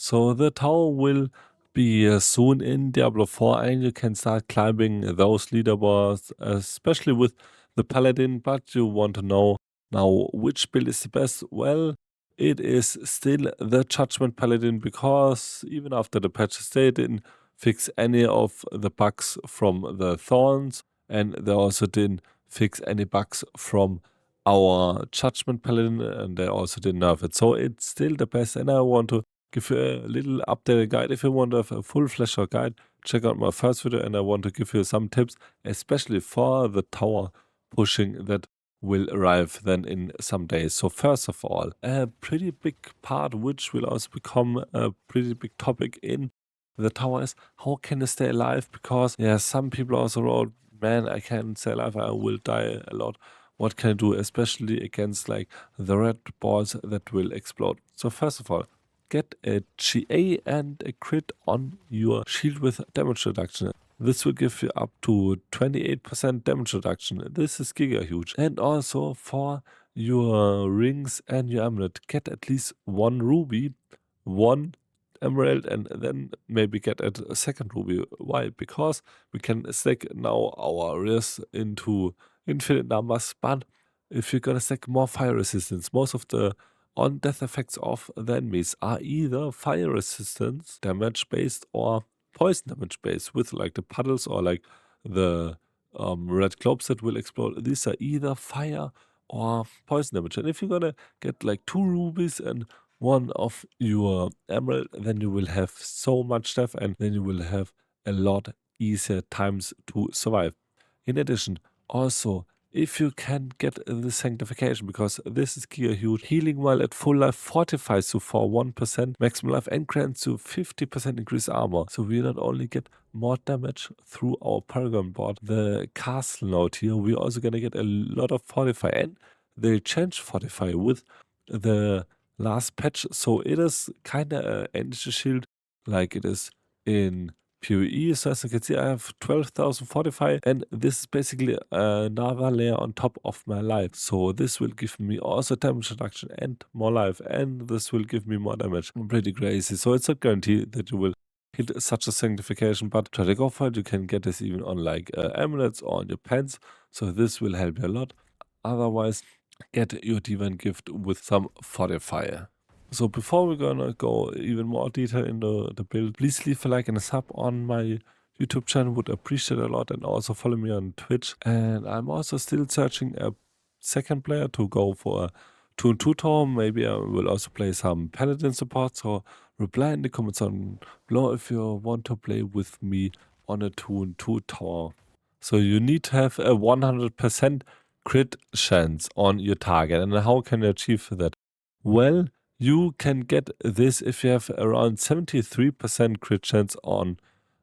So the tower will be soon in Diablo 4 and you can start climbing those leaderboards, especially with the Paladin, but you want to know now which build is the best. Well, it is still the Judgment Paladin because even after the patches they didn't fix any of the bugs from the Thorns and they also didn't fix any bugs from our Judgment Paladin and they also didn't nerf it. So it's still the best and I want to give you a little updated guide. If you want to have a full-fledged guide, check out my first video and I want to give you some tips, especially for the tower pushing that will arrive then in some days. So first of all, a pretty big part which will also become a pretty big topic in the tower is how can you stay alive? Because yeah, some people also wrote, man, I can't stay alive, I will die a lot. What can I do, especially against like the red balls that will explode? So first of all, get a GA and a crit on your shield with damage reduction. This will give you up to 28% damage reduction. This is giga huge. And also for your rings and your amulet, get at least 1 ruby, 1 emerald, and then maybe get a second ruby. Why? Because we can stack now our wrist into infinite numbers, but if you're gonna stack more fire resistance, most of the on death effects of the enemies are either fire resistance damage based or poison damage based, with like the puddles or like the red globes that will explode. These are either fire or poison damage. And if you're gonna get like 2 rubies and 1 of your emerald, then you will have so much stuff and then you will have a lot easier times to survive. In addition, also if you can get the sanctification, because this is gear huge. Healing while at full life fortifies you for 1% maximum life and grants you 50% increased armor. So we not only get more damage through our Paragon Board, the castle note here, we're also gonna get a lot of fortify, and they change fortify with the last patch. So it is kinda an energy shield like it is in PoE. So as you can see, I have 12,000 fortify, and this is basically another layer on top of my life. So this will give me also damage reduction and more life, and this will give me more damage. Pretty crazy. So it's not guaranteed that you will hit such a sanctification, but try to go for it. You can get this even on like amulets or on your pants. So this will help you a lot. Otherwise, get your divine gift with some fortifier. So before we're gonna go even more detail into the build, please leave a like and a sub on my YouTube channel, would appreciate a lot, and also follow me on Twitch. And I'm also still searching a second player to go for a 2-2 tower. Maybe I will also play some Paladin support, so reply in the comments on below if you want to play with me on a 2-2 tower. So you need to have a 100% crit chance on your target. And how can you achieve that? Well, you can get this if you have around 73% crit chance on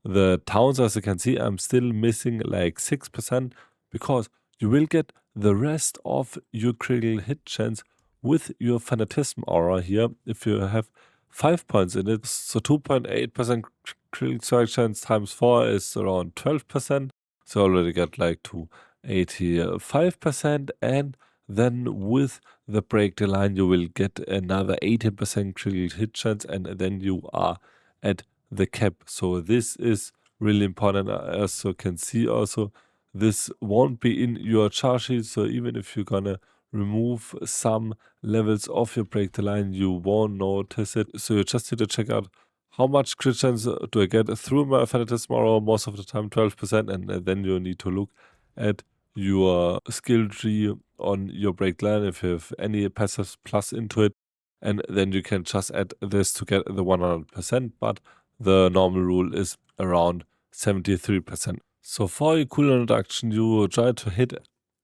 the towns. As you can see, I'm still missing like 6% because you will get the rest of your critical hit chance with your fanatism aura here if you have 5 points in it. So 2.8% critical strike chance times 4 is around 12%. So I already got like to 85%, and then with the break the line you will get another 18% critical hit chance, and then you are at the cap. So this is really important. As you can see also, this won't be in your char sheet, so even if you're gonna remove some levels of your break the line, you won't notice it. So you just need to check out how much crit chance do I get through my fanatism aura. Most of the time 12%, and then you need to look at your skill tree on your break line if you have any passive plus into it, and then you can just add this to get the 100%, but the normal rule is around 73%. So for your cooldown reduction, you try to hit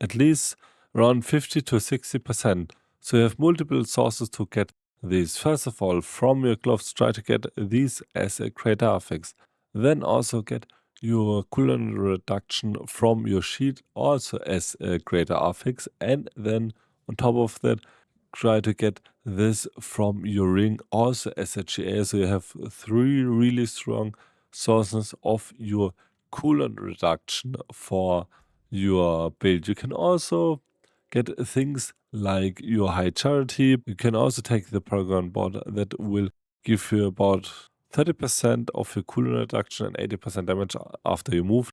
at least around 50 to 60%. So you have multiple sources to get these. First of all, from your gloves, try to get these as a greater affix. Then also get your cooldown reduction from your sheet also as a greater affix, and then on top of that try to get this from your ring also as a GA. So you have 3 really strong sources of your cooldown reduction for your build. You can also get things like your high charity. You can also take the Paragon Board that will give you about 30% of your cooldown reduction and 80% damage after you move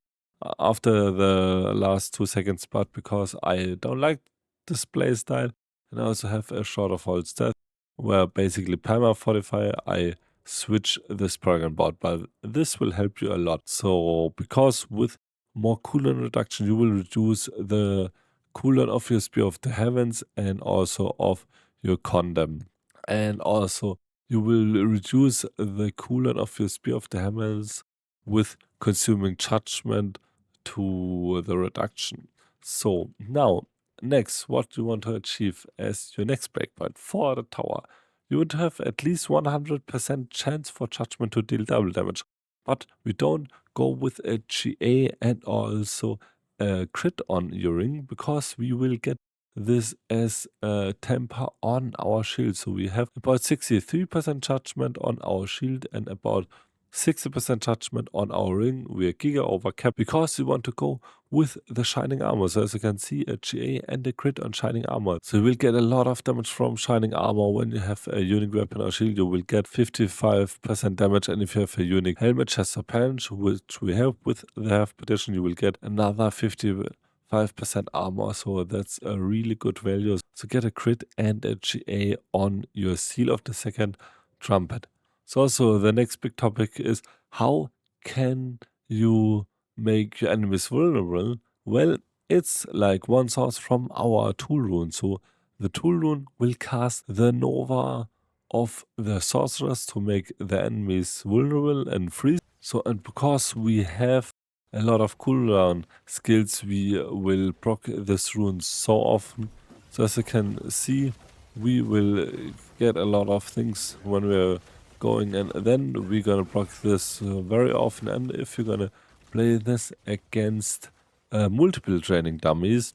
after the last 2 seconds, but because I don't like this play style and I also have a shorter fall stat where basically perma fortify, I switch this Paragon Board, but this will help you a lot. So because with more cooldown reduction you will reduce the cooldown of your Spear of the Heavens and also of your Condemn, and also you will reduce the cooldown of your Spear of the Heavens with consuming Judgment to the reduction. So now, next, what you want to achieve as your next breakpoint for the tower. You want to have at least 100% chance for Judgment to deal double damage. But we don't go with a GA and also a crit on your ring, because we will get this as a temper on our shield. So we have about 63% judgment on our shield and about 60% judgment on our ring. We are giga over cap because we want to go with the shining armor. So as you can see, a GA and a crit on shining armor. So you will get a lot of damage from shining armor. When you have a unique weapon or shield, you will get 55% damage, and if you have a unique helmet, chest or punch, which we have with the half petition, you will get another 55% armor. So that's a really good value. So get a crit and a GA on your seal of the second trumpet. So also the next big topic is, how can you make your enemies vulnerable? Well, it's like one source from our tool rune. So the tool rune will cast the Nova of the sorcerers to make the enemies vulnerable and freeze. So, and because we have a lot of cooldown skills, we will proc this rune so often. So as you can see, we will get a lot of things when we're going, and then we're gonna proc this very often. And if you're gonna play this against multiple training dummies,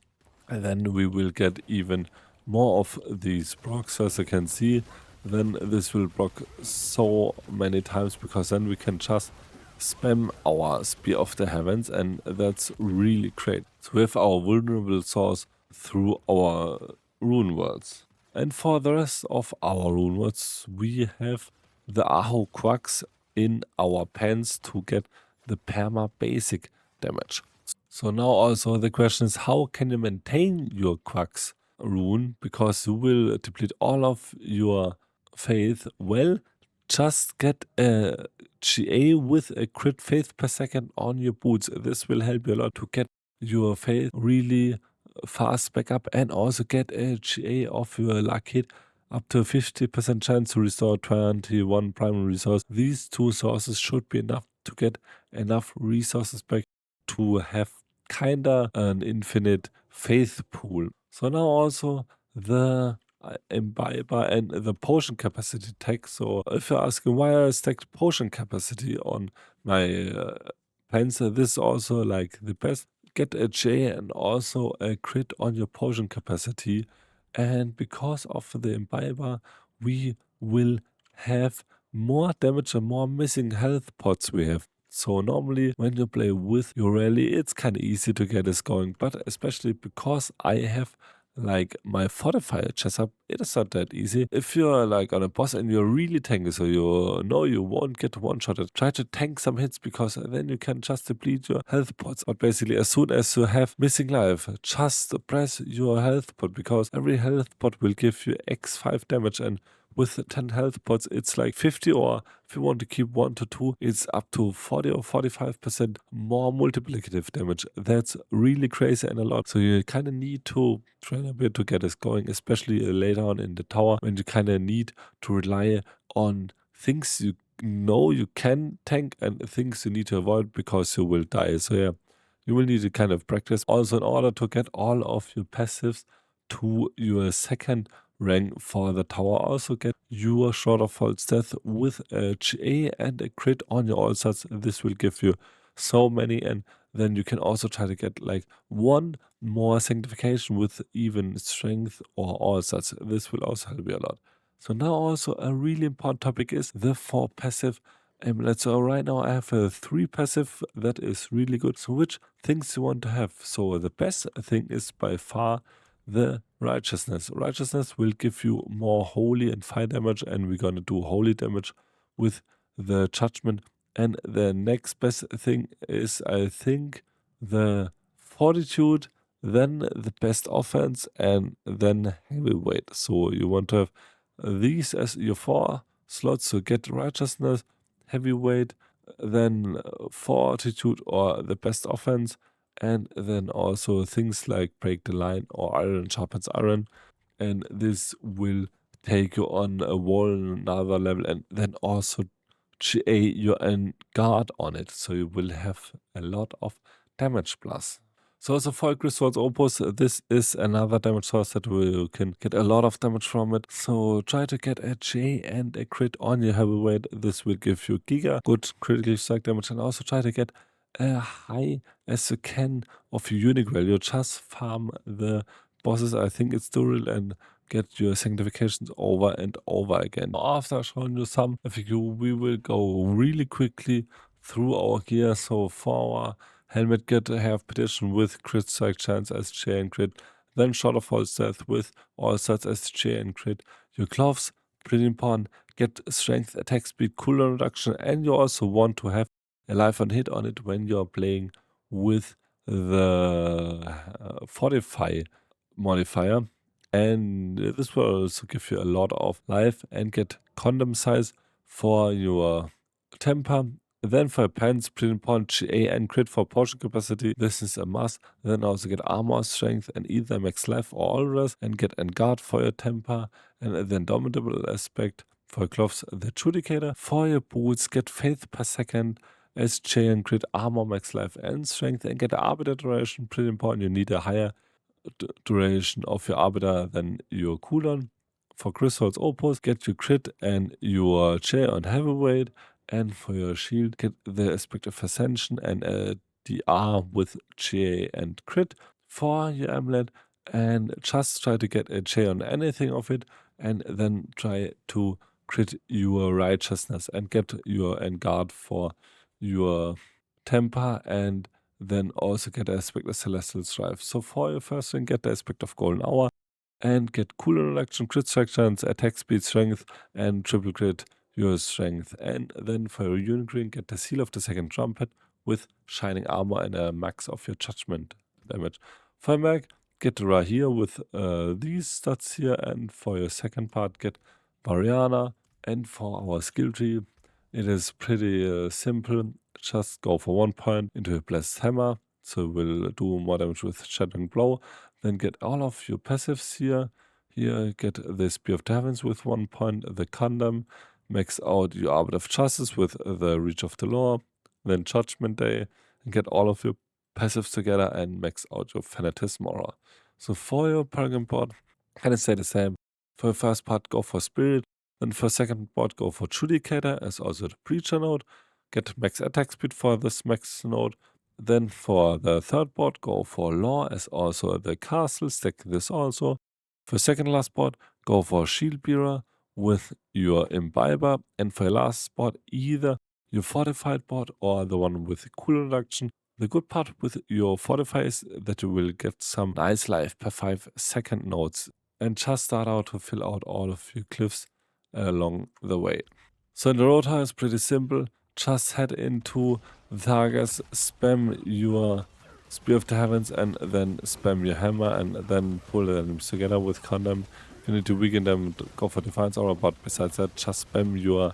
and then we will get even more of these procs. As you can see, then this will proc so many times, because then we can just spam our Spear of the Heavens, and that's really great. So we have our vulnerable source through our rune words. And for the rest of our rune words, we have the Aho Quacks in our pants to get the perma basic damage. So now also the question is, how can you maintain your Quacks rune? Because you will deplete all of your faith. Well, just get a GA with a crit faith per second on your boots. This will help you a lot to get your faith really fast back up, and also get a GA of your luck hit up to 50% chance to restore 21 primary resource. These two sources should be enough to get enough resources back to have kinda an infinite faith pool. So now also the imbiber and the potion capacity tag. So if you're asking why I stacked potion capacity on my pencil, this is also like the best. Get a J and also a crit on your potion capacity, and because of the imbiber we will have more damage and more missing health pots we have. So normally when you play with your rally, it's kind of easy to get this going, but especially because I have like my fortifier chest up, it is not that easy. If you're like on a boss and you're really tanky, so you know you won't get one-shotted, try to tank some hits, because then you can just deplete your health pots. But basically as soon as you have missing life, just press your health pot, because every health pot will give you X5 damage, and with 10 health pots, it's like 50, or if you want to keep 1 to 2, it's up to 40 or 45% more multiplicative damage. That's really crazy and a lot. So you kind of need to train a bit to get this going, especially later on in the tower, when you kind of need to rely on things you know you can tank and things you need to avoid because you will die. So yeah, you will need to kind of practice. Also, in order to get all of your passives to your second rank for the tower, also get your shorter false death with a GA and a crit on your all stats. This will give you so many, and then you can also try to get like one more sanctification with even strength or all stats. This will also help you a lot. So now also a really important topic is the 4 passive amulets. So right now I have a 3 passive that is really good. So which things you want to have? So the best thing is by far the Righteousness. Righteousness will give you more holy and fire damage, and we're gonna do holy damage with the judgment. And the next best thing is, I think, the fortitude, then the best offense, and then heavyweight. So you want to have these as your 4 slots to get righteousness, heavyweight, then fortitude or the best offense, and then also things like break the line or iron sharpens iron, and this will take you on a wall another level, and then also GA your guard on it, so you will have a lot of damage plus. So also for Crystal's Opus, this is another damage source that you can get a lot of damage from it. So try to get a J and a crit on your heavyweight. This will give you giga good critical strike damage, and also try to get a high as you can of your unique value. Just farm the bosses, I think it's Duril, and get your sanctifications over and over again. After showing you some FAQ, we will go really quickly through our gear. So for our helmet, get a half petition with crit strike chance as J and crit, then short of all stealth with all stats as J and crit. Your gloves, pretty important, get strength, attack speed, cooldown reduction, and you also want to have a life on hit on it when you're playing with the fortify modifier. And this will also give you a lot of life, and get condom size for your temper. Then for your pants, pretty important, GA and crit for potion capacity. This is a must. Then also get armor strength and either max life or all rest, and get and guard for your temper, and the indomitable aspect for your gloves, the judicator. For your boots, get faith per second as J and crit, armor, max life and strength, and get arbiter duration. Pretty important, you need a higher duration of your arbiter than your cooldown. For Crystal's Opus, get your crit and your J on heavyweight, and for your shield, get the aspect of ascension and a DR with J and crit. For your amulet, and just try to get a J on anything of it, and then try to crit your righteousness and get your guard for your temper, and then also get the aspect of Celestial Strife. So for your first thing, get the aspect of Golden Hour, and get cooldown reduction, crit strike chance, attack speed, strength, and triple crit your strength. And then for your unique ring, get the seal of the second trumpet with shining armor and a max of your judgment damage. For Merc, get the here with these stats here, and for your second part, get Bariana. And for our skill tree, it is pretty simple. Just go for 1 point into a blessed hammer, so we'll do more damage with shattering blow. Then get all of your passives here. Here, get the Spear of the Heavens with 1 point, the Condom. Max out your Arbiter of Justice with the Reach of the Law. Then Judgment Day, and get all of your passives together and max out your Fanatism Aura. So for your Paragon Board, kind of stay the same. For your first part, go for Spirit. Then for second board, go for Judicator as also the Preacher node. Get max attack speed for this max node. Then for the third board, go for Law as also the Castle. Stack this also. For second last board, go for Shield Bearer with your Imbiber. And for your last board, either your Fortified board or the one with cool reduction. The good part with your Fortify is that you will get some nice life per 5 second nodes, and just start out to fill out all of your cliffs along the way. So the rota is pretty simple. Just head into the targets, spam your Spear of the Heavens, and then spam your hammer, and then pull them together with Condom. If you need to weaken them, go for Defiance Aura, but besides that, just spam your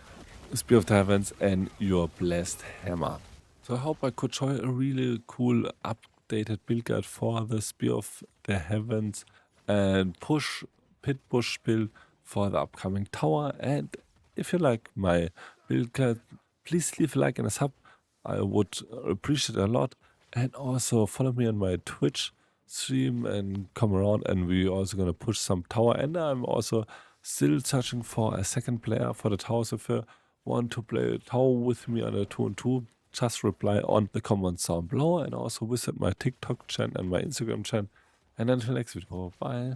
Spear of the Heavens and your Blessed Hammer. So I hope I could show you a really cool updated build guide for the Spear of the Heavens and pit push build for the upcoming tower. And if you like my build guide, please leave a like and a sub. I would appreciate it a lot. And also follow me on my Twitch stream and come around, and we're also gonna push some tower. And I'm also still searching for a second player for the tower. So if you want to play tower with me on a 2-on-2, just reply on the comments down below, and also visit my TikTok channel and my Instagram channel. And until next video, bye.